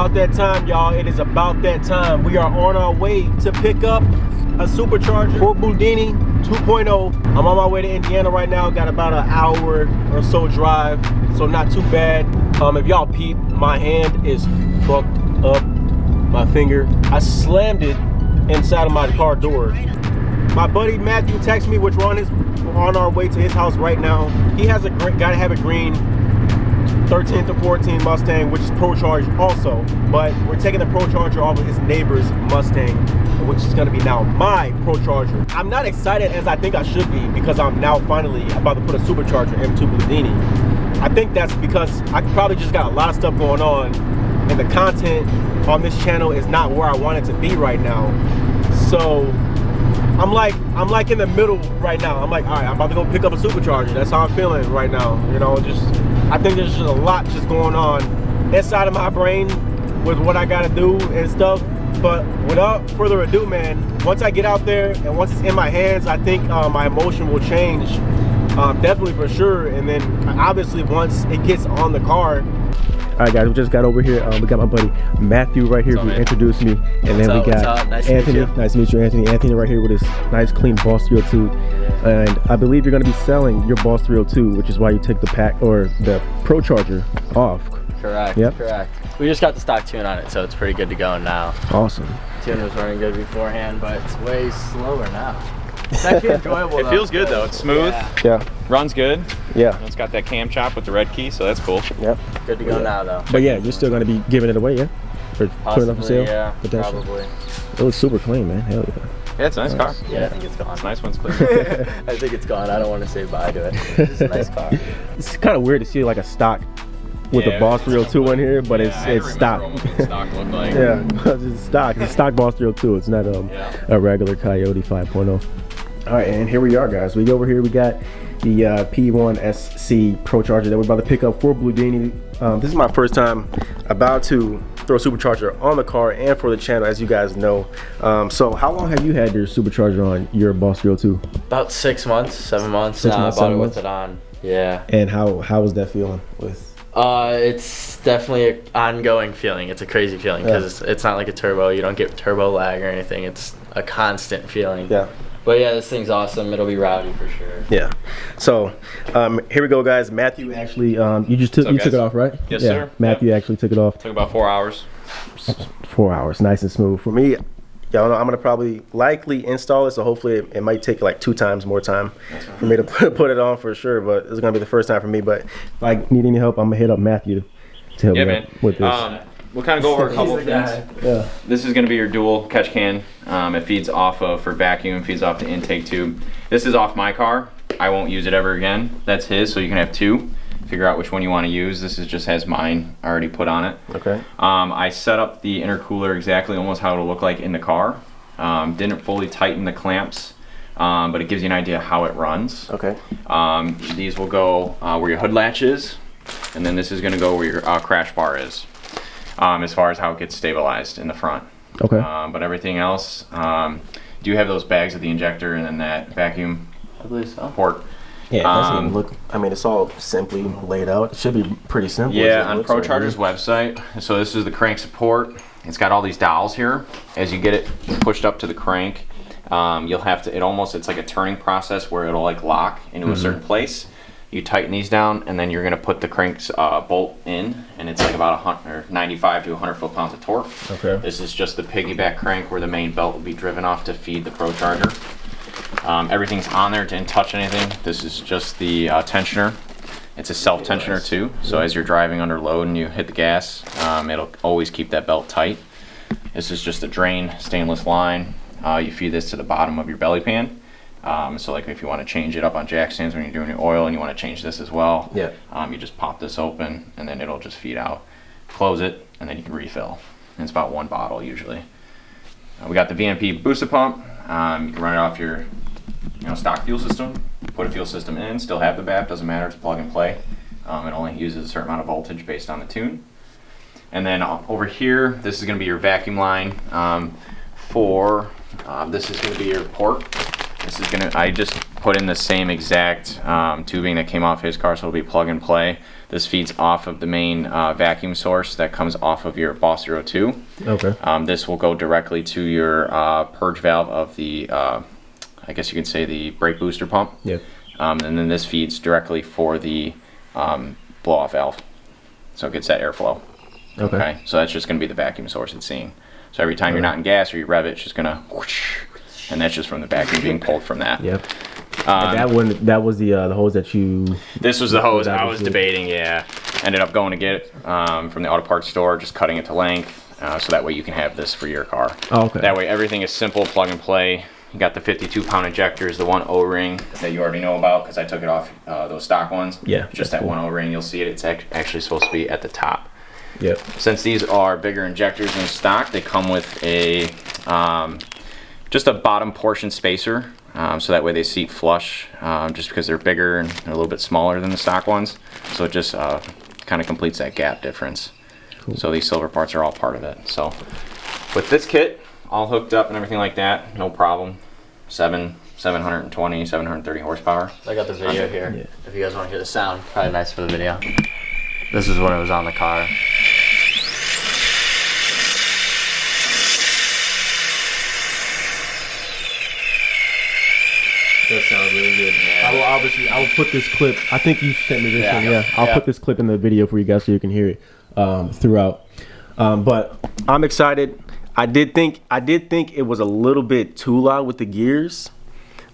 About that time, y'all. It is about that time. We are on our way to pick up a supercharger for Bludini 2.0. I'm on my way to Indiana right now. Got about an hour or so drive, so not too bad. If y'all peep, my hand is fucked up. My finger, I slammed it inside of my car door. My buddy Matthew texted me, which we're on our way to his house right now. He has gotta have a green 13 to 14 Mustang, which is Procharger also, but we're taking the Procharger off of his neighbor's Mustang, which is gonna be now my Procharger. I'm not excited as I think I should be because I'm now finally about to put a supercharger into Bludini. I think that's because I probably just got a lot of stuff going on and the content on this channel is not where I want it to be right now. So I'm like in the middle right now. I'm like, all right, I'm about to go pick up a supercharger. That's how I'm feeling right now. You know, I think there's just a lot just going on inside of my brain with what I gotta do and stuff. But without further ado, man, once I get out there and once it's in my hands, I think my emotion will change, definitely for sure. And then obviously once it gets on the car. All right, guys, we just got over here. We got my buddy Matthew right here who introduced me, and then we got nice Anthony. Nice to meet you, Anthony. Anthony right here with his nice, clean Boss 302, and I believe you're going to be selling your Boss 302, which is why you took the the Procharger off. Correct. Yep. Correct. We just got the stock tune on it, so it's pretty good to go now. Awesome. Tune was running good beforehand, but it's way slower now. It's actually enjoyable. It feels good though. It's smooth. Yeah. Runs good. Yeah. It's got that cam chop with the red key, so that's cool. Yep. Good to go now though. But yeah, you're still going to be giving it away, yeah? Or putting it up for sale? Yeah, probably. It looks super clean, man. Hell yeah. Yeah, it's a nice car. Yeah, I think it's gone. It's a nice one's clean. I think it's gone. I don't want to say bye to it. It's just a nice car. It's kind of weird to see like a stock with the Boss 302 in here, but it's stock. What the stock looked like. Yeah, it's stock. It's a stock Boss 302. It's not a regular Coyote 5.0. All right, and here we are, guys. We go over here. We got the P1SC Procharger that we're about to pick up for Bludini. This is my first time about to throw a supercharger on the car and for the channel, as you guys know. So how long have you had your supercharger on your Boss 302? About 6 months, 7 months. 6 months, I bought 7 it months? with it on. Yeah. And how was that feeling with? It's definitely an ongoing feeling. It's a crazy feeling because it's not like a turbo. You don't get turbo lag or anything. It's a constant feeling. Yeah. But yeah, this thing's awesome. It'll be rowdy for sure. Yeah. So here we go, guys. Matthew actually, you took it off, right? Yes, sir. Matthew actually took it off. Took about 4 hours. 4 hours, nice and smooth. For me, y'all know I'm gonna probably likely install it, so hopefully it might take like 2 times more time for me to put it on for sure. But it's gonna be the first time for me. But if I need any help, I'm gonna hit up Matthew to help me out with this. We'll kind of go over a couple of things. Yeah. This is going to be your dual catch can. It feeds off of for vacuum, feeds off the intake tube. This is off my car. I won't use it ever again. That's his, so you can have 2. Figure out which one you want to use. This is just has mine already put on it. Okay. I set up the intercooler exactly almost how it'll look like in the car. Didn't fully tighten the clamps, but it gives you an idea how it runs. Okay. These will go where your hood latch is, and then this is going to go where your crash bar is. As far as how it gets stabilized in the front. Okay. But everything else, do you have those bags of the injector and then that vacuum I believe so. port? Yeah, it doesn't even look, I mean, it's all simply laid out. It should be pretty simple. Yeah, on Procharger's website. So this is the crank support. It's got all these dowels here. As you get it pushed up to the crank, you'll have to, it's like a turning process where it'll like lock into a certain place. You tighten these down, and then you're going to put the crank's bolt in, and it's like about 95 to 100 foot-pounds of torque. Okay. This is just the piggyback crank where the main belt will be driven off to feed the Procharger. Everything's on there, didn't touch anything. This is just the tensioner. It's a self-tensioner too, so as you're driving under load and you hit the gas, it'll always keep that belt tight. This is just a drain stainless line. You feed this to the bottom of your belly pan. So like if you want to change it up on jack stands when you're doing your oil and you want to change this as well, you just pop this open and then it'll just feed out. Close it and then you can refill. And it's about 1 bottle usually. We got the VMP booster pump. You can run it off your stock fuel system. Put a fuel system in, still have the BAP, doesn't matter, it's plug and play. It only uses a certain amount of voltage based on the tune. And then over here, this is going to be your vacuum line this is going to be your port. This is going to, I just put in the same exact tubing that came off his car, so it'll be plug and play. This feeds off of the main vacuum source that comes off of your Boss 02. Okay. This will go directly to your purge valve of the, I guess you can say the brake booster pump. Yeah. And then this feeds directly for the blow-off valve. So it gets that airflow. Okay. So that's just going to be the vacuum source it's seeing. So every time you're not in gas or you rev it, it's just going to whoosh, and that's just from the vacuum being pulled from that. Yep. That was the hose that you... This was the hose I was debating, yeah. Ended up going to get it from the auto parts store, just cutting it to length, so that way you can have this for your car. Oh, okay. That way everything is simple, plug and play. You got the 52-pound injectors, the one O-ring that you already know about because I took it off those stock ones. Yeah. Just that one O-ring, you'll see it. It's actually supposed to be at the top. Yep. Since these are bigger injectors in stock, they come with a just a bottom portion spacer, so that way they seat flush, just because they're bigger and they're a little bit smaller than the stock ones. So it just kind of completes that gap difference. Cool. So these silver parts are all part of it. So with this kit, all hooked up and everything like that, no problem. 720, 730 horsepower. I got the video here. Yeah. If you guys want to hear the sound, probably nice for the video. This is when it was on the car. That sounds really good. Yeah. I will put this clip. I think you sent me this one. Yeah. I'll put this clip in the video for you guys so you can hear it throughout. But I'm excited. I did think it was a little bit too loud with the gears,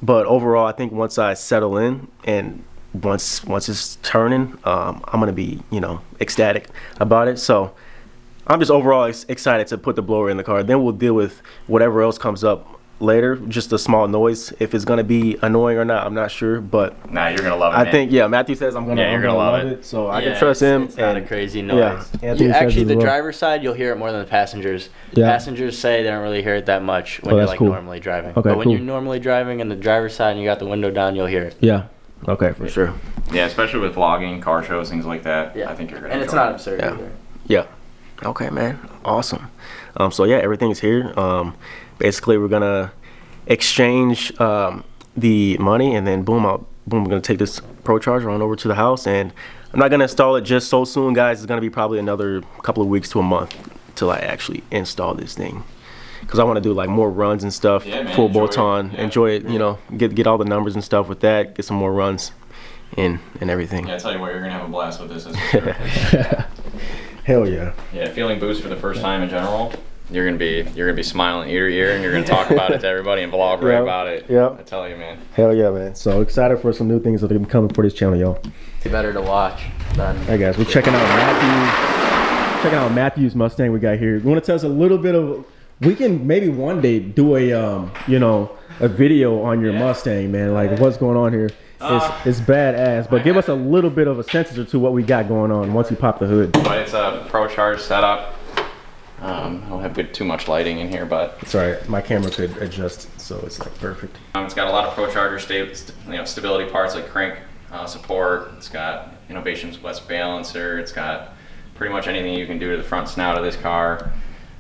but overall, I think once I settle in and once it's turning, I'm gonna be ecstatic about it. So I'm just overall excited to put the blower in the car. Then we'll deal with whatever else comes up later, just a small noise. If it's gonna be annoying or not, I'm not sure, but nah, you're gonna love it. I think Matthew says I'm gonna love it, so I can trust him. It's not a crazy noise. Actually, the driver's side, you'll hear it more than the passengers. Passengers say they don't really hear it that much when you're normally driving. Okay, but when you're normally driving in the driver's side and you got the window down, you'll hear it. Yeah. Okay, for sure. Yeah, especially with vlogging, car shows, things like that. Yeah. I think you're gonna. And it's not absurd either. Yeah. Okay, man. Awesome. So yeah, everything's here. Basically, we're gonna exchange the money, and then boom, we're gonna take this Procharger on over to the house, and I'm not gonna install it just so soon, guys. It's gonna be probably another couple of weeks to a month till I actually install this thing, because I want to do like more runs and stuff. Yeah, man, full bolt on, enjoy it. Get all the numbers and stuff with that. Get some more runs in and everything. Yeah, I tell you what, you're gonna have a blast with this. Hell yeah. Yeah, feeling boost for the first time in general. You're gonna be smiling ear to ear, and you're gonna talk about it to everybody and vlog right about it. Yeah, I tell you, man. Hell yeah, man. So excited for some new things that are coming for this channel, y'all. It's better to watch than. Hey guys, we're checking out Matthew's Mustang we got here. You want to tell us a little bit of? We can maybe one day do a video on your Mustang, man. Like what's going on here. It's badass, but give us a little bit of a sense to what we got going on once you pop the hood. But it's a Procharger setup. I don't have too much lighting in here, but it's alright. My camera could adjust, so it's like perfect. It's got a lot of Procharger stability parts like crank support. It's got Innovations West balancer. It's got pretty much anything you can do to the front snout of this car.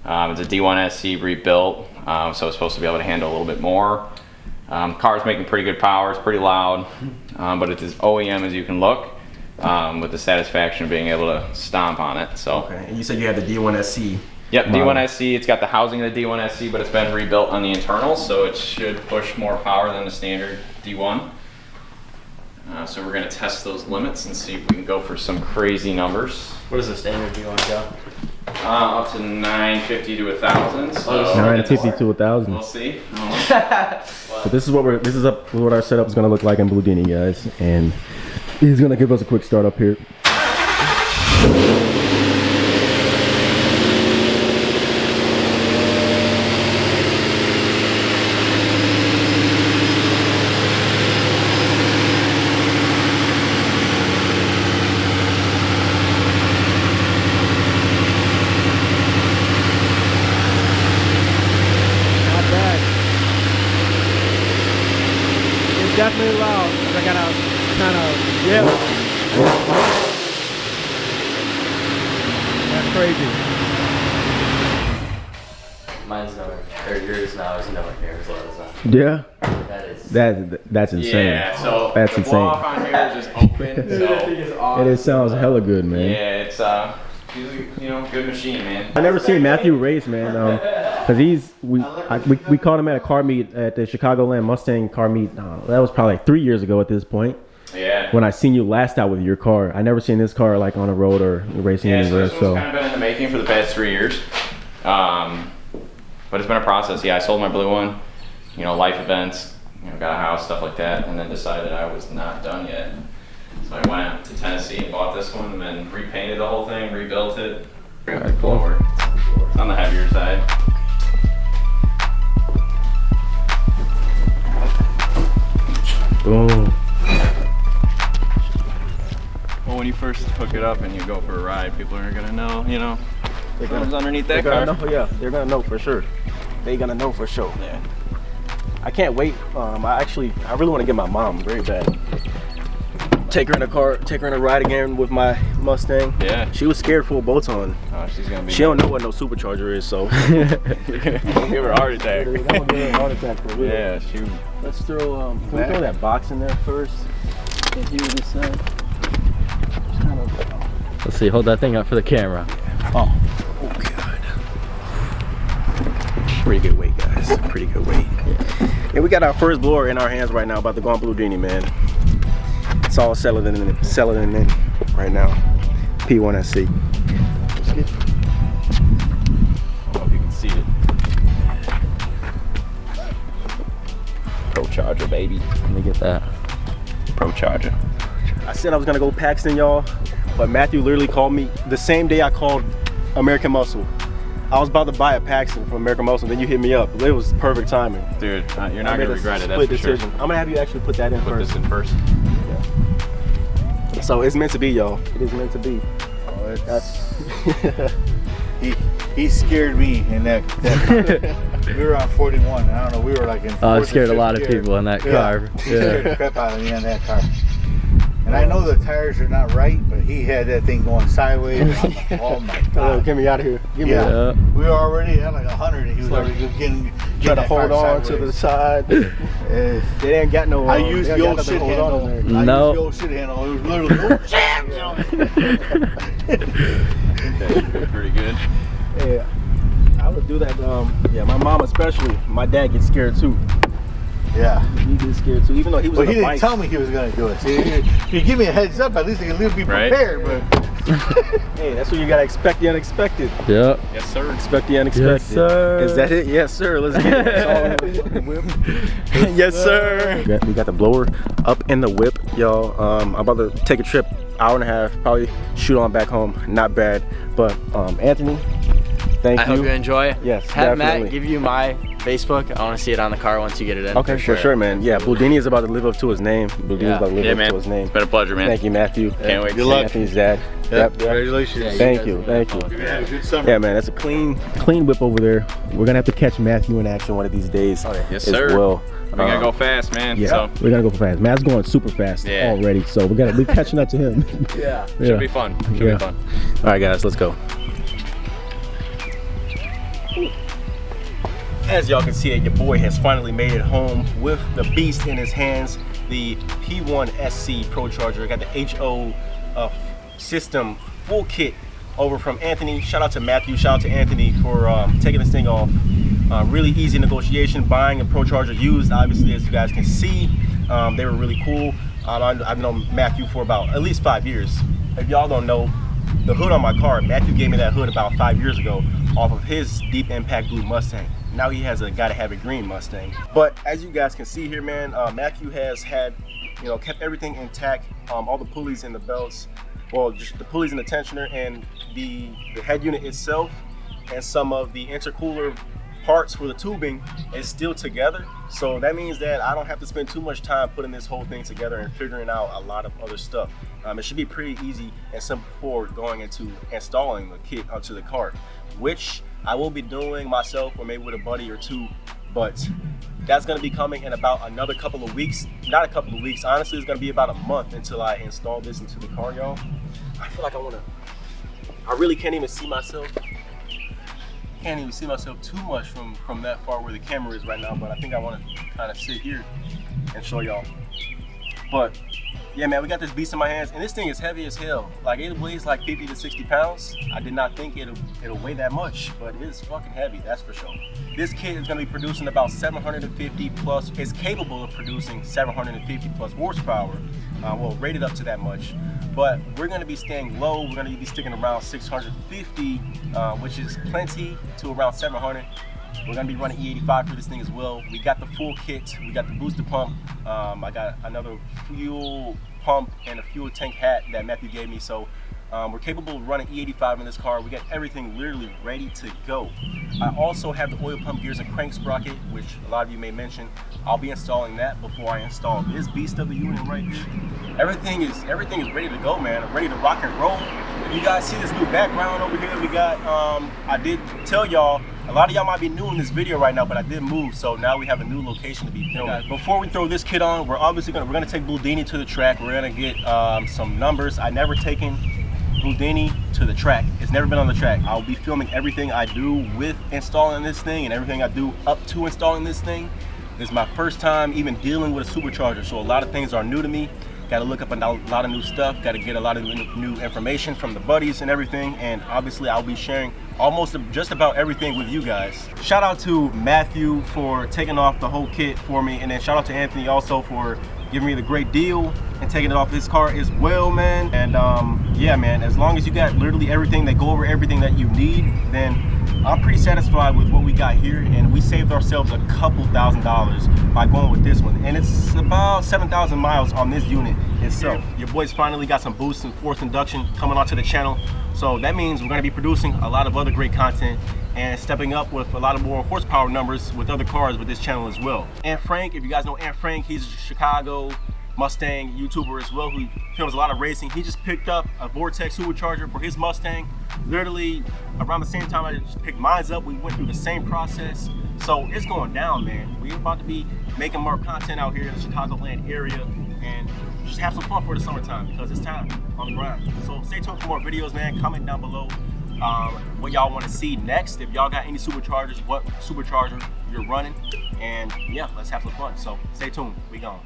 It's a D1SC rebuilt, so it's supposed to be able to handle a little bit more. Car's making pretty good power. It's pretty loud, but it's as OEM as you can look, with the satisfaction of being able to stomp on it. So. Okay. And you said you had the D1SC. Yep, D1SC. It's got the housing of the D1SC, but it's been rebuilt on the internals, so it should push more power than the standard D1. So we're going to test those limits and see if we can go for some crazy numbers. What does the standard D1 go? Up to 950 to 1,000. So 950 to 1,000. We'll see. So this is what our setup is going to look like in Bludini, guys, and he's going to give us a quick start up here. Definitely loud. I gotta kind of yell. That's crazy. Mine's nowhere, or yours now is nowhere near as loud as that. Yeah. That's insane. Yeah, so that's the insane. blow off on here is just open. So it sounds hella good, man. Yeah, it's you know, good machine, man. I never seen Matthew race, man. Cause we caught him at a car meet at the Chicagoland Mustang car meet. That was probably like 3 years ago at this point. Yeah. When I seen you last out with your car, I never seen this car like on the road or racing anywhere. So it's kind of been in the making for the past 3 years. But it's been a process. Yeah, I sold my blue one. You know, life events. You know, got a house, stuff like that, and then decided I was not done yet. So I went out to Tennessee and bought this one, and then repainted the whole thing, rebuilt it. Got the blower. It's on the heavier side. Boom. Well, when you first hook it up and you go for a ride, people are gonna know, you know, what's underneath that car. Yeah, they're gonna know for sure. They're gonna know for sure. Yeah. I can't wait. I really want to get my mom very bad. Take her in a car, take her in a ride again with my Mustang. Yeah. She was scared full bolt on. Oh, she's gonna be. She don't know what no supercharger is, so. You're gonna give her a heart attack. I'm gonna give her a heart attack for real. Yeah, shoot. Let's throw. Can we throw that box in there first? This side. Let's see. Hold that thing up for the camera. Oh God. Pretty good weight, guys. Pretty good weight. Yeah, we got our first blower in our hands right now. About to go on Bludini, man. It's all settling in right now. P1SC. I don't know if you can see it. Procharger, baby. Let me get that. Procharger. I said I was gonna go Paxton, y'all, but Matthew literally called me the same day I called American Muscle. I was about to buy a Paxton from American Muscle, then you hit me up. It was perfect timing. Dude, you're not gonna regret it, that's for sure. I'm gonna have you actually put that in first. Put this in first. Yeah. So it's meant to be, y'all. It is meant to be. Oh, that's he scared me in that car. We were on 41. I don't know. We were like in. Oh, it scared a lot of people in that car. He scared the crap out of me in that car. And I know the tires are not right, but he had that thing going sideways. Oh my God! Get me out of here. Get me yeah. out. We were already at like 100, and he was already getting trying to hold on to the side. They didn't got no. I used the old shit handle. No. I used the old shit handle. It was literally Pretty good. Yeah, I would do that. Yeah, my mom especially. My dad gets scared too. Yeah. He gets scared too, even though he was. But he didn't tell me he was going to do it. See, if you give me a heads up, at least I can at least be prepared. But hey, that's what you gotta expect the unexpected. Yep. Yes, sir. Expect the unexpected. Yes, sir. Is that it? Yes, sir. Let's get it. It's all in the whip. Yes, sir. We got the blower up in the whip, y'all. I'm about to take a trip, hour and a half, probably shoot on back home. Not bad. But Anthony, thank you. I hope you enjoy. Yes, have definitely. Matt give you my Facebook. I want to see it on the car once you get it in. Okay, for sure, man. Yeah, Bludini is about to live up to his name. Bludini is about to live up to his name. It's been a pleasure, man. Thank you, Matthew. Can't wait. Good luck. Anthony's dad. Yep. Congratulations. Yeah, Thank you. Thank you. Yeah, good summer. Yeah, man, that's a clean whip over there. We're gonna have to catch Matthew in action one of these days. Yes, as sir. well. We gotta go fast, man. Yeah, So we're gonna go fast. Matt's going super fast already, so we're catching up to him. Yeah. should be fun. Should be fun. All right, guys, let's go. As y'all can see, your boy has finally made it home with the beast in his hands, the P1SC Procharger. I got the HO system full kit over from Anthony. Shout out to Matthew, shout out to Anthony for taking this thing off. Really easy negotiation, buying a Procharger used, obviously, as you guys can see. They were really cool. I've known Matthew for about at least 5 years. If y'all don't know, the hood on my car, Matthew gave me that hood about 5 years ago off of his Deep Impact Blue Mustang. Now he has a Gotta Have It Green Mustang. But as you guys can see here, man, Matthew has had, kept everything intact. All the pulleys and the belts, well, just the pulleys and the tensioner and the head unit itself, and some of the intercooler parts for the tubing is still together. So that means that I don't have to spend too much time putting this whole thing together and figuring out a lot of other stuff. It should be pretty easy and simple for going into installing the kit onto the car, which I will be doing myself or maybe with a buddy or two, but that's gonna be coming in about another couple of weeks. Not a couple of weeks, honestly, it's gonna be about a month until I install this into the car, y'all. I feel like I really can't even see myself. Can't even see myself too much from that far where the camera is right now, but I think I want to kind of sit here and show y'all. But yeah, man, we got this beast in my hands, and this thing is heavy as hell. Like, it weighs like 50 to 60 pounds. I did not think it'll weigh that much, but it is fucking heavy, that's for sure. This kit is gonna be producing about 750 plus. It's capable of producing 750 plus horsepower. Well, rated up to that much. But we're gonna be staying low. We're gonna be sticking around 650, which is plenty, to around 700. We're gonna be running E85 for this thing as well. We got the full kit. We got the booster pump. I got another fuel pump and a fuel tank hat that Matthew gave me. So we're capable of running E85 in this car. We got everything literally ready to go. I also have the oil pump, gears, and crank sprocket, which a lot of you may mention. I'll be installing that before I install this beast of a unit right here. Everything is ready to go, man. I'm ready to rock and roll. You guys see this new background over here we got? I did tell y'all, a lot of y'all might be new in this video right now, but I did move, so now we have a new location to be filming. Before we throw this kit on, we're gonna take Bludini to the track. We're gonna get some numbers. I never taken Bludini to the track. It's never been on the track. I'll be filming everything I do with installing this thing and everything I do up to installing this thing. This is my first time even dealing with a supercharger, so a lot of things are new to me. Got to look up a lot of new stuff, got to get a lot of new information from the buddies and everything, and obviously I'll be sharing almost just about everything with you guys. Shout out to Matthew for taking off the whole kit for me, and then shout out to Anthony also for giving me the great deal and taking it off his car as well, man. And yeah, man, as long as you got literally everything, that go over everything that you need, then I'm pretty satisfied with what we got here, and we saved ourselves a couple $1,000s by going with this one. And it's about 7,000 miles on this unit itself. Your boys finally got some boost and forced induction coming onto the channel, so that means we're going to be producing a lot of other great content and stepping up with a lot of more horsepower numbers with other cars with this channel as well. Ant Frank, if you guys know Ant Frank, he's a Chicago Mustang YouTuber as well who films a lot of racing. He just picked up a Vortex supercharger for his Mustang. Literally around the same time I just picked mine up, we went through the same process. So it's going down, man. We're about to be making more content out here in the Chicagoland area and just have some fun for the summertime because it's time on the grind. So stay tuned for more videos, man. Comment down below what y'all want to see next. If y'all got any superchargers, what supercharger you're running, and yeah, let's have some fun. So stay tuned. We gone.